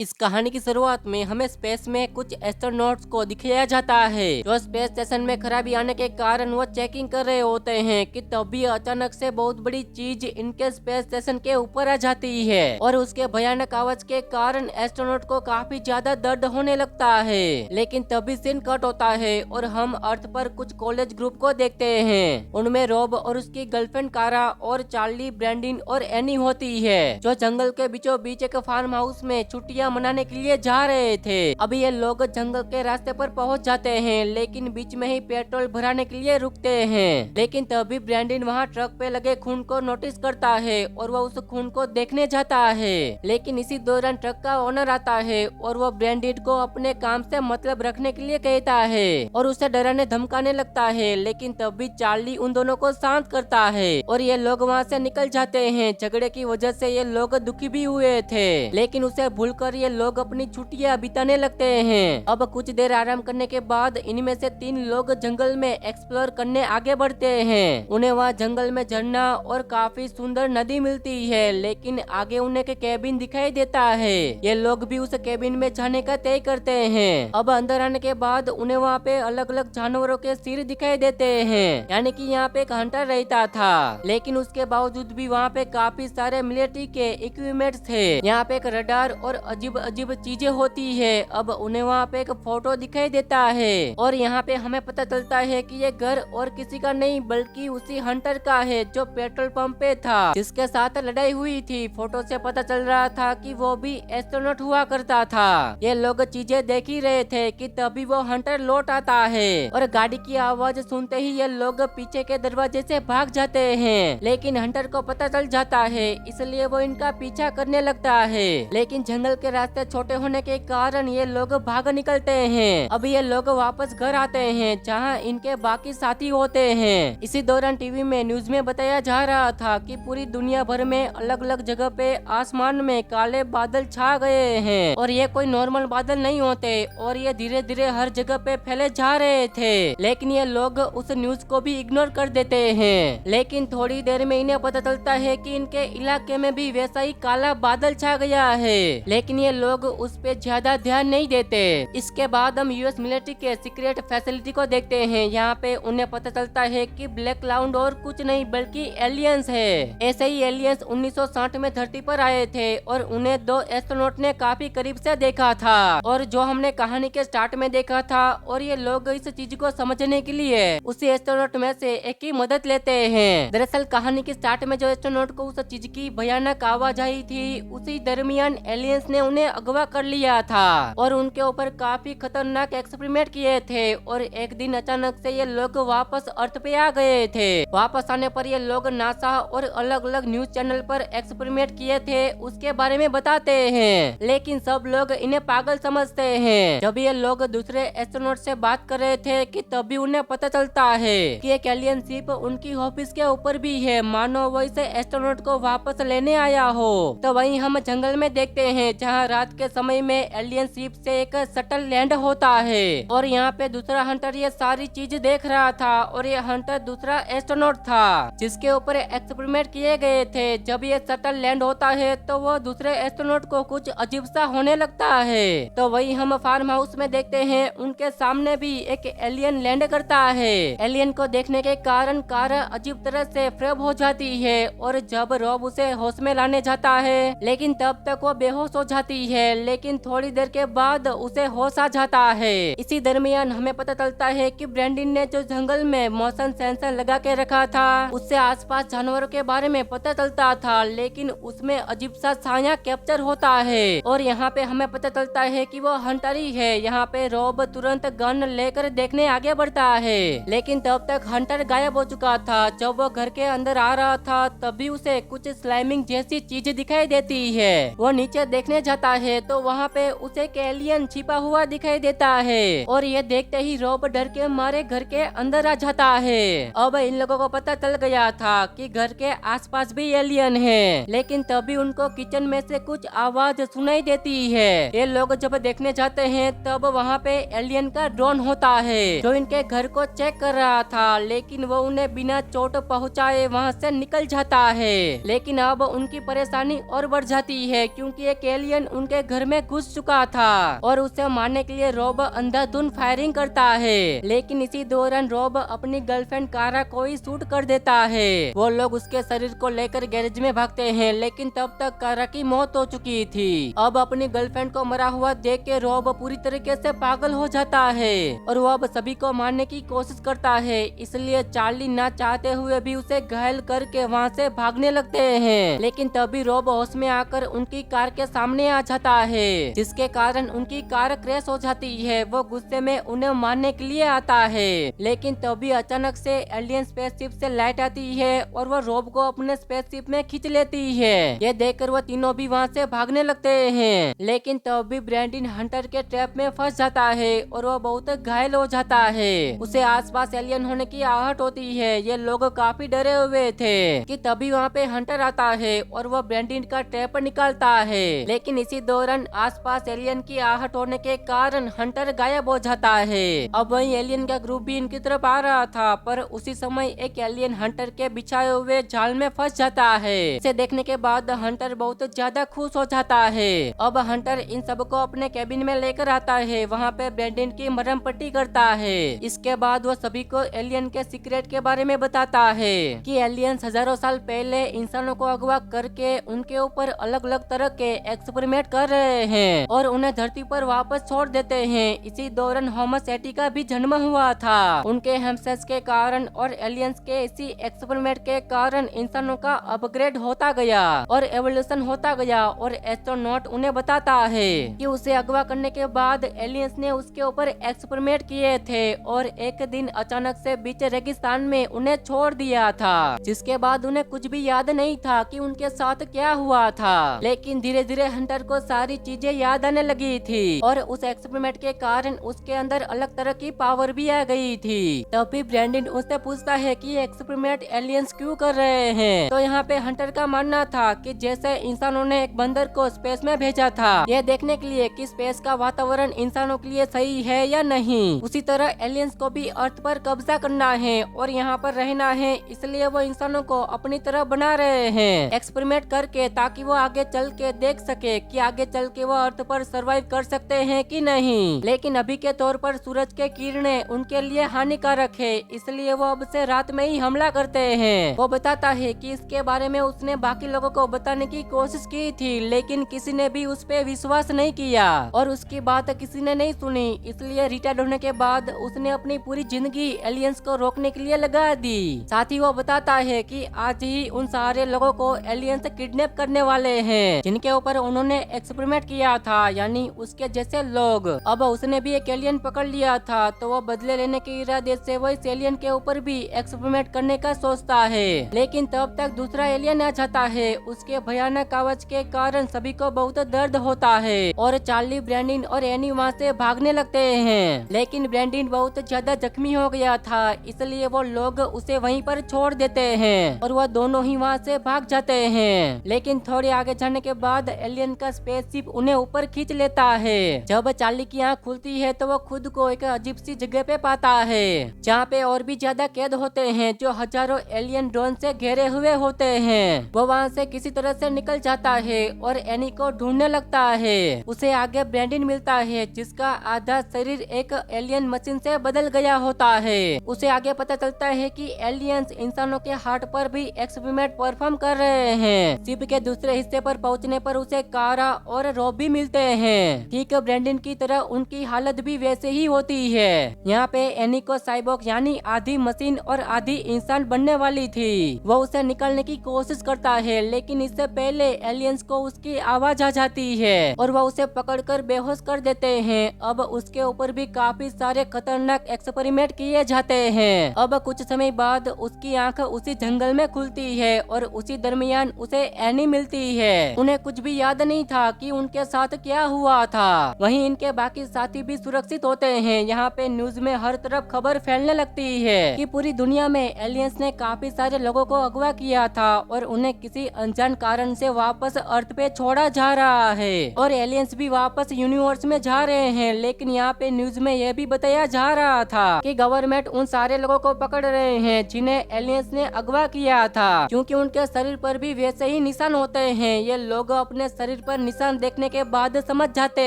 इस कहानी की शुरुआत में हमें स्पेस में कुछ एस्ट्रोनॉट्स को दिखाया जाता है जो स्पेस स्टेशन में खराबी आने के कारण वो चेकिंग कर रहे होते हैं कि तभी अचानक से बहुत बड़ी चीज इनके स्पेस स्टेशन के ऊपर आ जाती है और उसके भयानक आवाज के कारण एस्ट्रोनॉट को काफी ज्यादा दर्द होने लगता है। लेकिन तभी सीन कट होता है और हम अर्थ पर कुछ कॉलेज ग्रुप को देखते हैं। उनमें रॉब और उसकी गर्लफ्रेंड कारा और चार्ली, ब्रैंडिन और एनी होती है जो जंगल के बीचों बीच एक फार्म हाउस में छुट्टियां मनाने के लिए जा रहे थे। अभी ये लोग जंगल के रास्ते पर पहुंच जाते हैं लेकिन बीच में ही पेट्रोल भराने के लिए रुकते हैं। लेकिन तभी ब्रैंडिन वहां ट्रक पे लगे खून को नोटिस करता है और वह उस खून को देखने जाता है। लेकिन इसी दौरान ट्रक का ओनर आता है और वो ब्रैंडिन को अपने काम से मतलब रखने के लिए कहता है और उसे डराने धमकाने लगता है। लेकिन तभी चार्ली उन दोनों को शांत करता है और ये लोग वहाँ से निकल जाते हैं। झगड़े की वजह से ये लोग दुखी भी हुए थे लेकिन उसे भूलकर ये लोग अपनी छुट्टियां बिताने लगते हैं। अब कुछ देर आराम करने के बाद इनमें से 3 लोग जंगल में एक्सप्लोर करने आगे बढ़ते हैं। उन्हें वहाँ जंगल में झरना और काफी सुंदर नदी मिलती है लेकिन आगे उन्हें के केबिन दिखाई देता है। ये लोग भी उस केबिन में जाने का तय करते हैं। अब अंदर आने के बाद उन्हें वहाँ पे अलग अलग जानवरों के सिर दिखाई देते हैं, यानी कि यहाँ पे एक हंटर रहता था। लेकिन उसके बावजूद भी वहाँ पे काफी सारे मिलिट्री के इक्विपमेंट्स थे। यहाँ पे एक रडार और अजीब अजीब चीजें होती है। अब उन्हें वहाँ पे एक फोटो दिखाई देता है और यहाँ पे हमें पता चलता है कि ये घर और किसी का नहीं बल्कि उसी हंटर का है जो पेट्रोल पंप पे था जिसके साथ लड़ाई हुई थी। फोटो से पता चल रहा था कि वो भी एस्ट्रोनॉट हुआ करता था। ये लोग चीजें देख ही रहे थे कि तभी वो हंटर लौट आता है और गाड़ी की आवाज सुनते ही ये लोग पीछे के दरवाजे से भाग जाते हैं। लेकिन हंटर को पता चल जाता है इसलिए वो इनका पीछा करने लगता है। लेकिन जंगल के रास्ते छोटे होने के कारण ये लोग भाग निकलते हैं। अब ये लोग वापस घर आते हैं जहां इनके बाकी साथी होते हैं। इसी दौरान टीवी में न्यूज में बताया जा रहा था कि पूरी दुनिया भर में अलग अलग जगह पे आसमान में काले बादल छा गए हैं और ये कोई नॉर्मल बादल नहीं होते और ये धीरे धीरे हर जगह पे फैले जा रहे थे। लेकिन ये लोग उस न्यूज को भी इग्नोर कर देते हैं। लेकिन थोड़ी देर में इन्हें पता चलता है कि इनके इलाके में भी वैसा ही काला बादल छा गया है। लेकिन ये लोग उस पे ज्यादा ध्यान नहीं देते। इसके बाद हम यूएस मिलिट्री के सीक्रेट फैसिलिटी को देखते हैं। यहाँ पे उन्हें पता चलता है कि ब्लैक क्लाउड और कुछ नहीं बल्कि एलियंस है। ऐसे ही एलियंस 1960 में धरती पर आए थे और उन्हें 2 एस्ट्रोनॉट ने काफी करीब से देखा था और जो हमने कहानी के स्टार्ट में देखा था। और ये लोग इस चीज को समझने के लिए उसी एस्ट्रोनॉट में से एक की मदद लेते हैं। दरअसल कहानी के स्टार्ट में जो एस्ट्रोनॉट को उस चीज की भयानक आवाज आई थी उसी दरमियान एलियंस ने उन्हें अगवा कर लिया था और उनके ऊपर काफी खतरनाक एक्सपेरिमेंट किए थे। और एक दिन अचानक से ये लोग वापस अर्थ पे आ गए थे। वापस आने पर ये लोग नासा और अलग अलग न्यूज चैनल पर एक्सपेरिमेंट किए थे उसके बारे में बताते हैं। लेकिन सब लोग इन्हें पागल समझते हैं। जब ये लोग दूसरे एस्ट्रोनॉट से बात कर रहे थे कि तभी उन्हें पता चलता है कि एक एलियन शिप उनकी ऑफिस के ऊपर भी है, मानो वो इसे एस्ट्रोनॉट को वापस लेने आया हो। तो वहीं हम जंगल में देखते हैं जहां रात के समय में एलियन शिप से एक शटल लैंड होता है और यहाँ पे दूसरा हंटर ये सारी चीज देख रहा था और ये हंटर दूसरा एस्ट्रोनॉट था जिसके ऊपर एक्सपेरिमेंट किए गए थे। जब ये शटल लैंड होता है तो वो दूसरे एस्ट्रोनॉट को कुछ अजीब सा होने लगता है। तो वही हम फार्म हाउस में देखते हैं उनके सामने भी एक एलियन लैंड करता है। एलियन को देखने के कारण कारा अजीब तरह से फ्रेब हो जाती है और जब रॉब उसे होश में लाने जाता है लेकिन तब तक वो बेहोश हो जाती है। लेकिन थोड़ी देर के बाद उसे होश आ जाता है। इसी दरमियान हमें पता चलता है कि ब्रैंडिन ने जो जंगल में मोशन सेंसर लगा के रखा था उससे आसपास जानवरों के बारे में पता चलता था लेकिन उसमें अजीब सा छाया कैप्चर होता है और यहाँ पे हमें पता चलता है कि वो हंटर ही है। यहाँ पे रॉब तुरंत गन लेकर देखने आगे बढ़ता है लेकिन तब तक हंटर गायब हो चुका था। जब वो घर के अंदर आ रहा था तभी उसे कुछ स्लाइमिंग जैसी चीज दिखाई देती है। वो नीचे देखने जाता है तो वहाँ पे उसे एक एलियन छिपा हुआ दिखाई देता है और ये देखते ही रॉब डर के मारे घर के अंदर आ जाता है। अब इन लोगों को पता चल गया था कि घर के आसपास भी एलियन है। लेकिन तभी उनको किचन में से कुछ आवाज सुनाई देती है। ये लोग जब देखने जाते हैं तब वहाँ पे एलियन का ड्रोन होता है जो इनके घर को चेक कर रहा था लेकिन वो उन्हें बिना चोट पहुँचाए वहाँ से निकल जाता है। लेकिन अब उनकी परेशानी और बढ़ जाती है क्योंकि एक एलियन उनके घर में घुस चुका था और उसे मारने के लिए रॉब अंधाधुंध फायरिंग करता है। लेकिन इसी दौरान रॉब अपनी गर्लफ्रेंड कारा को ही शूट कर देता है। वो लोग उसके शरीर को लेकर गैरेज में भागते हैं, लेकिन तब तक कारा की मौत हो चुकी थी। अब अपनी गर्लफ्रेंड को मरा हुआ देख के रॉब पूरी तरीके से पागल हो जाता है और वो अब सभी को मारने की कोशिश करता है। इसलिए चार्ली ना चाहते हुए भी उसे घायल करके वहाँ से भागने लगते हैं। लेकिन तभी रॉब होश में आकर उनकी कार के सामने आ जाता है, जिसके कारण उनकी कार क्रैश हो जाती है। वो गुस्से में उन्हें मारने के लिए आता है, लेकिन तभी अचानक से एलियन स्पेसशिप से लाइट आती है और वो रॉब को अपने स्पेसशिप में खींच लेती है। ये देखकर वो तीनों भी वहाँ से भागने लगते हैं, लेकिन तभी ब्रैंडन हंटर के ट्रैप में फंस जाता है और वो बहुत घायल हो जाता है। उसे आसपास एलियन होने की आहट होती है। ये लोग काफी डरे हुए थे कि तभी वहाँ पे हंटर आता है और वो ब्रैंडन का ट्रैप निकालता है। लेकिन इसी दौरान आसपास एलियन की आहट होने के कारण हंटर गायब हो जाता है। अब वही एलियन का ग्रुप भी इनकी तरफ आ रहा था, पर उसी समय एक एलियन हंटर के बिछाए हुए जाल में फंस जाता है। इसे देखने के बाद हंटर बहुत ज्यादा खुश हो जाता है। अब हंटर इन सबको अपने कैबिन में लेकर आता है। वहाँ पे ब्रैंडन की मरहम पट्टी करता है। इसके बाद वो सभी को एलियन के सीक्रेट के बारे में बताता है कि एलियंस हजारों साल पहले इंसानों को अगवा करके उनके ऊपर अलग अलग तरह के एक्सपेरिमेंट कर रहे हैं और उन्हें धरती पर वापस छोड़ देते हैं। इसी दौरान होमस एटी का भी जन्म हुआ था। उनके हेमसेस के कारण और एलियंस के इसी एक्सपेरिमेंट के कारण इंसानों का अपग्रेड होता गया और एवोल्यूशन होता गया। और एस्ट्रोनॉट उन्हें बताता है कि उसे अगवा करने के बाद एलियंस ने उसके ऊपर एक्सपेरिमेंट किए थे और एक दिन अचानक से बीच रेगिस्तान में उन्हें छोड़ दिया था, जिसके बाद उन्हें कुछ भी याद नहीं था कि उनके साथ क्या हुआ था। लेकिन धीरे धीरे हंटर को सारी चीजें याद आने लगी थी और उस एक्सपेरिमेंट के कारण उसके अंदर अलग तरह की पावर भी आ गई थी। तभी ब्रैंडन उससे पूछता है कि एक्सपेरिमेंट एलियंस क्यों कर रहे हैं। तो यहाँ पे हंटर का मानना था कि जैसे इंसानों ने एक बंदर को स्पेस में भेजा था यह देखने के लिए कि स्पेस का वातावरण इंसानों के लिए सही है या नहीं, उसी तरह एलियंस को भी अर्थ पर कब्जा करना है और यहाँ पर रहना है। इसलिए वो इंसानों को अपनी तरह बना रहे हैं एक्सपेरिमेंट करके, ताकि वो आगे चल के देख सके कि आगे चल के वो अर्थ पर सरवाइव कर सकते हैं कि नहीं। लेकिन अभी के तौर पर सूरज के किरणें उनके लिए हानिकारक है, इसलिए वो अब से रात में ही हमला करते हैं। वो बताता है कि इसके बारे में उसने बाकी लोगों को बताने की कोशिश की थी, लेकिन किसी ने भी उस पे विश्वास नहीं किया और उसकी बात किसी ने नहीं सुनी। इसलिए रिटायर्ड होने के बाद उसने अपनी पूरी जिंदगी एलियंस को रोकने के लिए लगा दी। साथ ही वो बताता है कि आज ही उन सारे लोगों को एलियंस किडनैप करने वाले हैं जिनके ऊपर उन्होंने एक्सपेरिमेंट किया था, यानी उसके जैसे लोग। अब उसने भी एक एलियन पकड़ लिया था, तो वो बदले लेने के इरादे से वो इस एलियन के ऊपर भी एक्सपेरिमेंट करने का सोचता है। लेकिन तब तक दूसरा एलियन आ जाता है। उसके भयानक आवाज के कारण सभी को बहुत दर्द होता है और चार्ली, ब्रैंडन और एनी वहाँ से भागने लगते हैं। लेकिन ब्रैंडन बहुत ज्यादा जख्मी हो गया था, इसलिए वो लोग उसे वहीं पर छोड़ देते हैं और वह दोनों ही वहाँ से भाग जाते हैं। लेकिन थोड़े आगे जाने के बाद एलियन का स्पेसशिप उन्हें ऊपर खींच लेता है। जब चार्ली की आँख खुलती है तो वो खुद को एक अजीब सी जगह पे पाता है जहाँ पे और भी ज्यादा कैद होते हैं जो हजारों एलियन ड्रोन से घेरे हुए होते हैं। वो वहाँ से किसी तरह से निकल जाता है और एनी को ढूंढने लगता है। उसे आगे ब्रैंडन मिलता है जिसका आधा शरीर एक एलियन मशीन से बदल गया होता है। उसे आगे पता चलता है कि एलियंस इंसानों के हार्ट पर भी एक्सपेरिमेंट परफॉर्म कर रहे हैं। शिप के दूसरे हिस्से पर पहुंचने पर उसे कारा और रॉब भी मिलते हैं। ठीक ब्रैंडन की तरह उनकी हालत भी वैसे ही होती है। यहाँ पे एनी को साइबॉग यानी आधी मशीन और आधी इंसान बनने वाली थी। वो उसे निकालने की कोशिश करता है, लेकिन इससे पहले एलियंस को उसकी आवाज आ जाती है और वह उसे पकड़कर बेहोश कर देते हैं। अब उसके ऊपर भी काफी सारे खतरनाक एक्सपेरिमेंट किए जाते हैं। अब कुछ समय बाद उसकी आंख उसी जंगल में खुलती है और उसी दरमियान उसे एनी मिलती है। उन्हें कुछ भी याद नहीं था कि उनके साथ क्या हुआ था। वहीं इनके बाकी साथी भी सुरक्षित होते हैं। यहाँ पे न्यूज में हर तरफ खबर फैलने लगती है कि पूरी दुनिया में एलियंस ने काफी सारे लोगों को अगवा किया था और उन्हें किसी अनजान कारण से वापस अर्थ पे छोड़ा जा रहा है और एलियंस भी वापस यूनिवर्स में जा रहे हैं। लेकिन यहाँ पे न्यूज में यह भी बताया जा रहा था कि गवर्नमेंट उन सारे लोगों को पकड़ रहे हैं जिन्हें एलियंस ने अगवा किया था, क्योंकि उनके शरीर पर भी वैसे ही निशान होते हैं। ये लोग अपने शरीर पर निशान देखने के बाद समझ जाते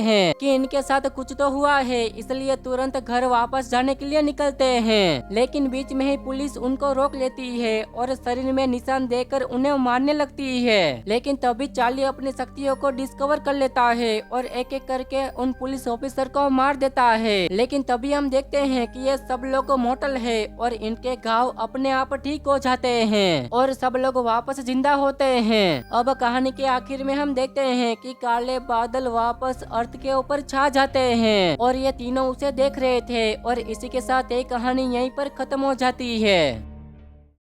हैं कि इनके साथ कुछ तो हुआ है, इसलिए तुरंत घर वापस जाने के लिए निकलते हैं। लेकिन बीच में ही पुलिस उनको रोक लेती है और शरीर में निशान देकर उन्हें मारने लगती है। लेकिन तभी चार्ली अपनी शक्तियों को डिस्कवर कर लेता है और एक एक करके उन पुलिस ऑफिसर को मार देता है। लेकिन तभी हम देखते हैं कि ये सब लोग मोटल है और इनके घाव अपने आप ठीक हो जाते हैं और सब लोग वापस जिंदा होते हैं। अब कहानी के आखिर में हम देखते हैं कि काले बादल वापस अर्थ के ऊपर छा जाते हैं और ये तीनों उसे देख रहे थे और इसी के साथ एक कहानी यहीं पर खत्म हो जाती है।